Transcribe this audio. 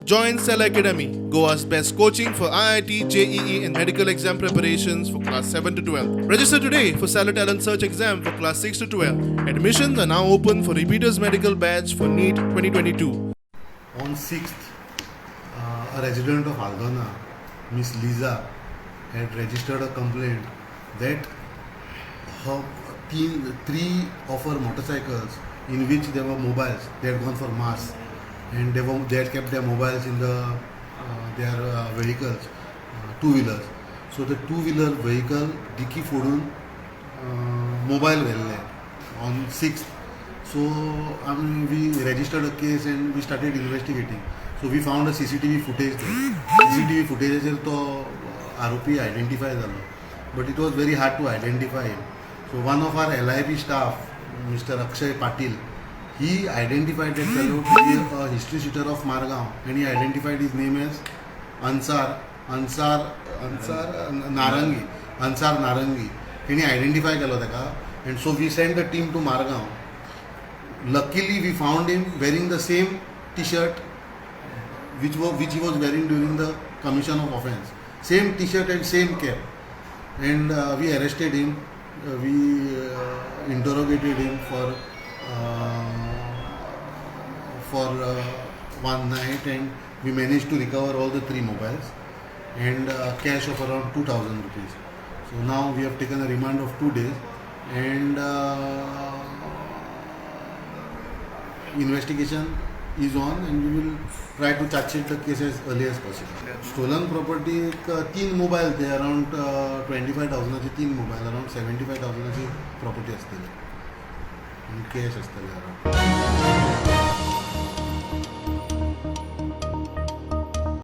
Join Cell Academy, Goa's best coaching for IIT, JEE and medical exam preparations for class 7 to 12. Register today for Cell Talent Search exam for class 6 to 12. Admissions are now open for repeaters medical batch for NEET 2022. On 6th, a resident of Aldona, Miss Lisa, had registered a complaint that three of her motorcycles in which there were mobiles, they had gone for mass, and they had kept their mobiles in their vehicles, two-wheelers. So the two-wheeler vehicle dicky फोडून mobile व्हेल्ले on 6th. So we registered a case and we started investigating. So we found a CCTV footage there. CCTV footage तो आरोपी identify झालो, but it was very hard to identify him. So one of our LIB staff, Mr. Akshay Patil, he identified that fellow to be a history shooter of Margaon, and he identified his name as Ansar Narangi. And he identified that, and so we sent the team to Margaon. Luckily, we found him wearing the same T-shirt which he was wearing during the commission of offence. Same T-shirt and same cap. And we arrested him. We interrogated him for one night, and we managed to recover all the three mobiles and cash of around 2,000 rupees. So now we have taken a remand of 2 days, and investigation is on, and we will try to charge sheet the case as early as possible. Stolen property, 3 mobile, they around 25,000 3 mobile, around 75,000 property ashtele, and cash ashtele around.